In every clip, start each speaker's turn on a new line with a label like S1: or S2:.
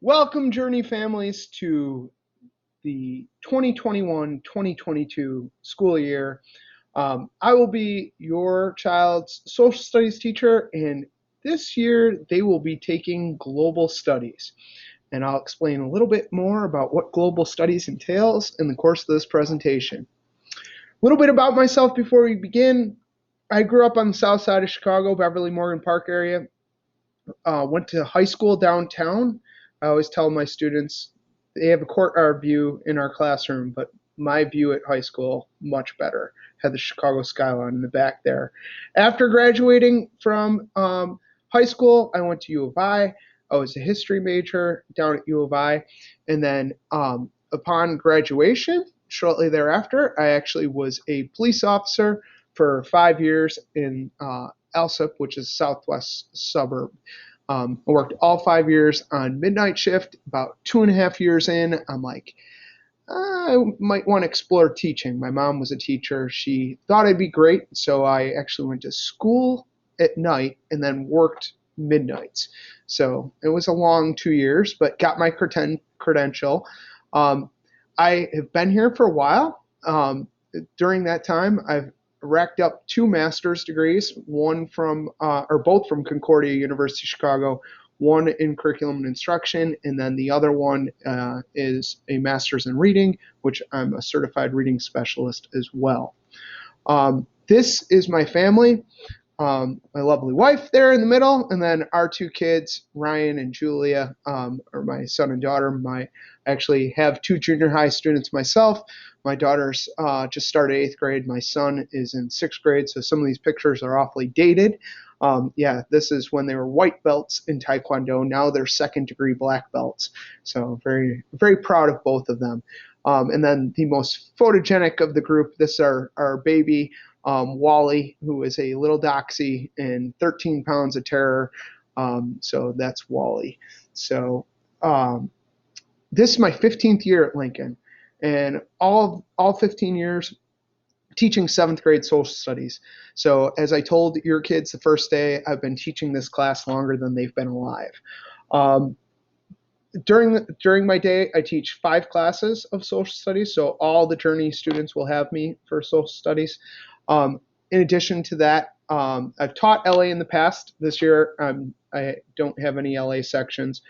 S1: Welcome, Journey families, to the 2021-2022 school year. I will be your child's social studies teacher, and this year they will be taking global studies. And I'll explain a little bit more about what global studies entails in the course of this presentation. A little bit about myself before we begin. I grew up on the south side of Chicago, Beverly Morgan Park area. Went to high school downtown. I always tell my students they have a courtyard view in our classroom, but my view at high school, much better. Had the Chicago skyline in the back there. After graduating from high school, I went to U of I. I was a history major down at U of I. And then upon graduation, shortly thereafter, I actually was a police officer for 5 years in Alsip, which is a southwest suburb. I worked all 5 years on midnight shift. About 2.5 years in, I'm like, I might want to explore teaching. My mom was a teacher. She thought I'd be great, so I actually went to school at night and then worked midnights. So it was a long 2 years, but got my credential. I have been here for a while. During that time, I've racked up 2 master's degrees, one from, or both from Concordia University, Chicago, one in curriculum and instruction, and then the other one is a master's in reading, which I'm a certified reading specialist as well. This is my family. My lovely wife there in the middle, and then our 2 kids, Ryan and Julia, are my son and daughter. I actually have 2 junior high students myself. My daughter's just started 8th grade. My son is in 6th grade, so some of these pictures are awfully dated. This is when they were white belts in Taekwondo. Now they're 2nd-degree black belts. So very, very proud of both of them. And then the most photogenic of the group, this is our baby, Wally, who is a little doxy and 13 pounds of terror. So that's Wally. So this is my 15th year at Lincoln, and all 15 years teaching 7th grade social studies. So as I told your kids the first day, I've been teaching this class longer than they've been alive. During my day, I teach 5 classes of social studies, so all the Journey students will have me for social studies. In addition to that, I've taught LA in the past. This year, I don't have any LA sections.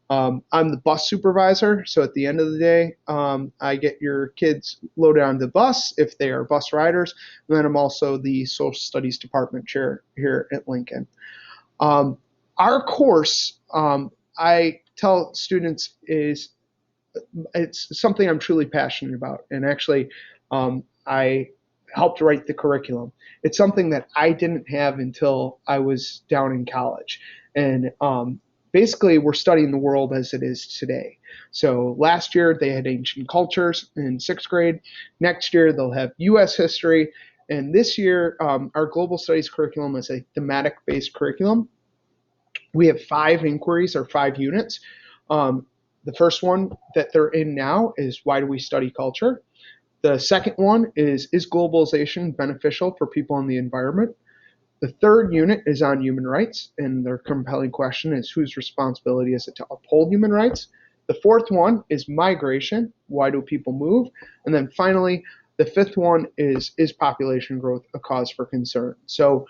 S1: I'm the bus supervisor, so at the end of the day, I get your kids loaded on the bus if they are bus riders, and then I'm also the social studies department chair here at Lincoln. Our course, I tell students, it's something I'm truly passionate about, and actually, I helped write the curriculum. It's something that I didn't have until I was down in college, and basically, we're studying the world as it is today. So last year they had ancient cultures in 6th grade. Next year they'll have U.S. history. And this year, our global studies curriculum is a thematic-based curriculum. We have 5 inquiries or 5 units. The first one that they're in now is why do we study culture? The second one is globalization beneficial for people and the environment? The third unit is on human rights, and their compelling question is whose responsibility is it to uphold human rights? The fourth one is migration. Why do people move? And then finally, the 5th one is population growth a cause for concern? So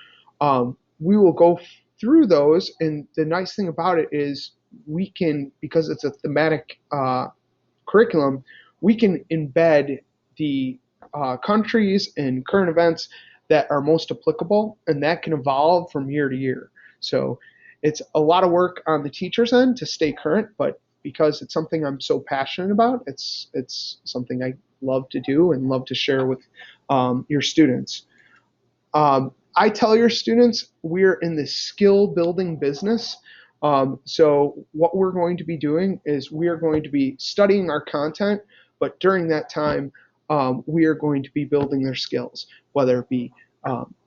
S1: we will go through those, and the nice thing about it is we can, because it's a thematic curriculum, we can embed the countries and current events that are most applicable, and that can evolve from year to year. So it's a lot of work on the teacher's end to stay current, but because it's something I'm so passionate about, it's something I love to do and love to share with your students. I tell your students we're in the skill building business. So what we're going to be doing is we are going to be studying our content, but during that time, we are going to be building their skills, whether it be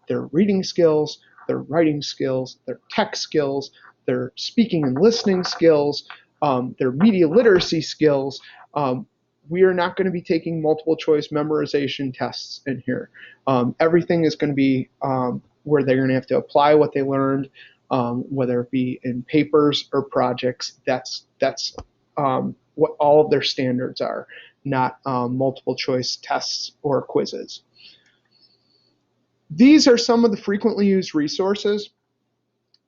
S1: their reading skills, their writing skills, their tech skills, their speaking and listening skills, their media literacy skills. We are not going to be taking multiple choice memorization tests in here. Everything is going to be where they're going to have to apply what they learned, whether it be in papers or projects. That's what all of their standards are, not multiple choice tests or quizzes. These are some of the frequently used resources.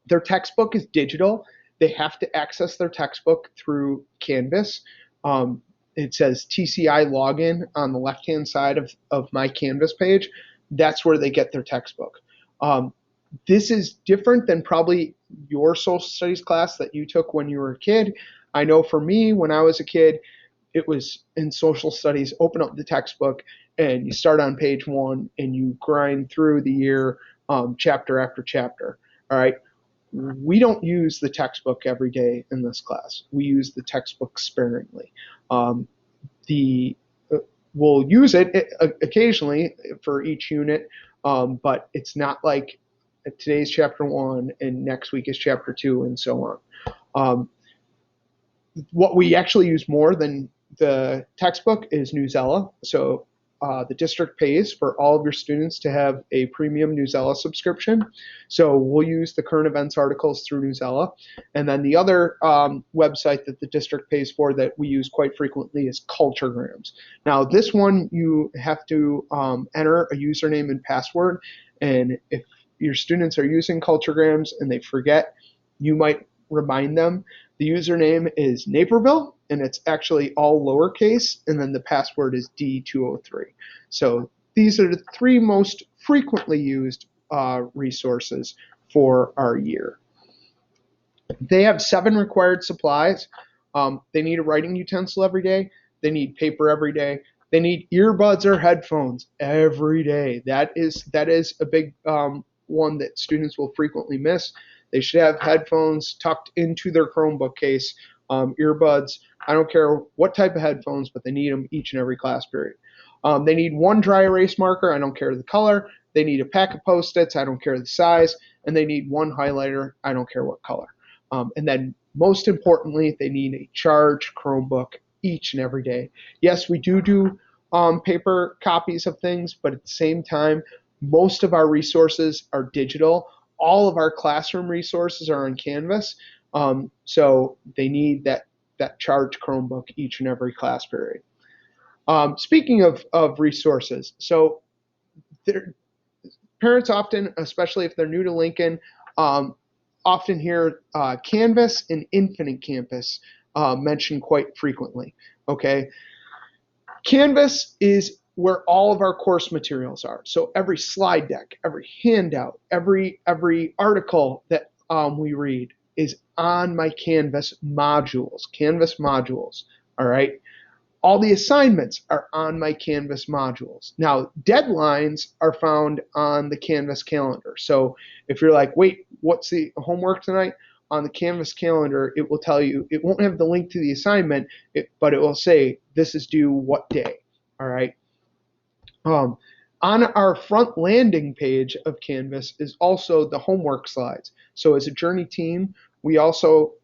S1: Their textbook is digital. They have to access their textbook through Canvas. It says TCI login on the left-hand side of my Canvas page. That's where they get their textbook. This is different than probably your social studies class that you took when you were a kid. I know for me, when I was a kid, it was in social studies, open up the textbook and you start on page 1 and you grind through the year, chapter after chapter. All right. We don't use the textbook every day in this class. We use the textbook sparingly. We'll use it occasionally for each unit, but it's not like today's chapter 1 and next week is chapter 2 and so on. What we actually use more than the textbook is Newsela. So the district pays for all of your students to have a premium Newsela subscription. So we'll use the current events articles through Newsela. And then the other website that the district pays for that we use quite frequently is Culturegrams. Now this one, you have to enter a username and password. And if your students are using Culturegrams and they forget, you might remind them. The username is Naperville, and it's actually all lowercase, and then the password is D203. So these are the 3 most frequently used resources for our year. They have 7 required supplies. They need a writing utensil every day. They need paper every day. They need earbuds or headphones every day. That is a big one that students will frequently miss. They should have headphones tucked into their Chromebook case, earbuds. I don't care what type of headphones, but they need them each and every class period. They need 1 dry erase marker. I don't care the color. They need a pack of Post-its. I don't care the size. And they need 1 highlighter. I don't care what color. And then most importantly, they need a charged Chromebook each and every day. Yes, we do paper copies of things, but at the same time, most of our resources are digital. All of our classroom resources are on Canvas, so they need that charged Chromebook each and every class period. Speaking of resources, so parents often, especially if they're new to Lincoln, often hear Canvas and Infinite Campus mentioned quite frequently. Okay, Canvas is where all of our course materials are. So every slide deck, every handout, every article that we read is on my Canvas modules. All right. All the assignments are on my Canvas modules. Now, deadlines are found on the Canvas calendar. So if you're like, wait, what's the homework tonight? On the Canvas calendar, it will tell you, it won't have the link to the assignment, but it will say, this is due what day. All right. On our front landing page of Canvas is also the homework slides. So as a Journey team, we also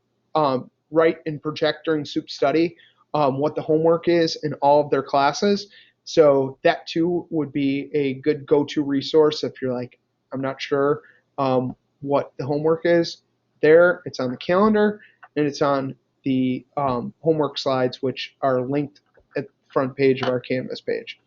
S1: write and project during Soup Study what the homework is in all of their classes. So that too would be a good go-to resource if you're like, I'm not sure what the homework is. There, it's on the calendar, and it's on the homework slides, which are linked at the front page of our Canvas page.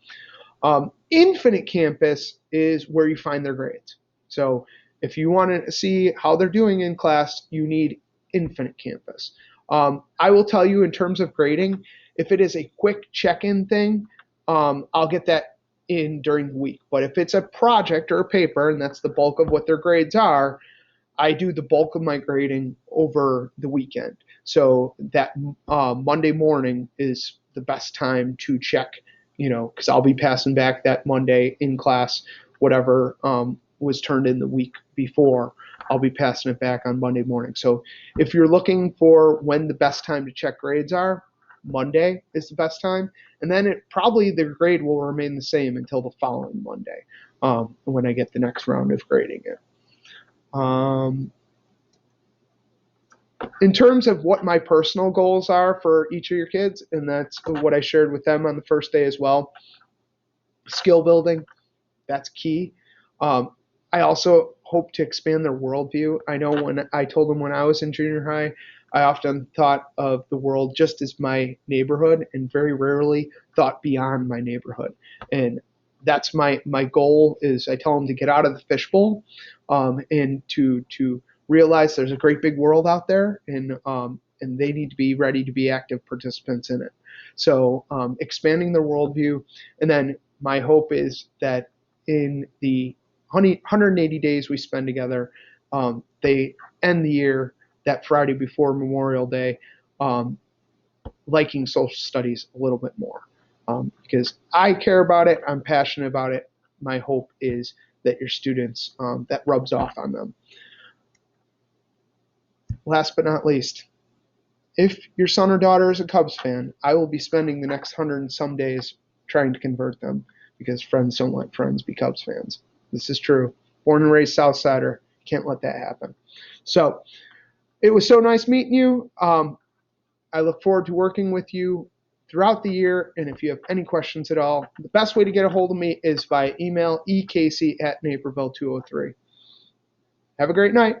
S1: Infinite Campus is where you find their grades. So if you want to see how they're doing in class, you need Infinite Campus. I will tell you in terms of grading, if it is a quick check-in thing, I'll get that in during the week. But if it's a project or a paper, and that's the bulk of what their grades are, I do the bulk of my grading over the weekend. So that Monday morning is the best time to check, because I'll be passing back that Monday in class, whatever was turned in the week before, I'll be passing it back on Monday morning. So if you're looking for when the best time to check grades are, Monday is the best time. And then the grade will remain the same until the following Monday when I get the next round of grading it. In terms of what my personal goals are for each of your kids, and that's what I shared with them on the first day as well, skill building, that's key. I also hope to expand their worldview. I know when I told them when I was in junior high, I often thought of the world just as my neighborhood and very rarely thought beyond my neighborhood. And that's my goal is I tell them to get out of the fishbowl and to realize there's a great big world out there and they need to be ready to be active participants in it. So expanding their worldview. And then my hope is that in the 180 days we spend together, they end the year that Friday before Memorial Day, liking social studies a little bit more. Because I care about it, I'm passionate about it. My hope is that your students, that rubs off on them. Last but not least, if your son or daughter is a Cubs fan, I will be spending the next 100 and some days trying to convert them because friends don't let friends be Cubs fans. This is true. Born and raised Southsider, can't let that happen. So it was so nice meeting you. I look forward to working with you throughout the year. And if you have any questions at all, the best way to get a hold of me is by email, ekc@naperville203. Have a great night.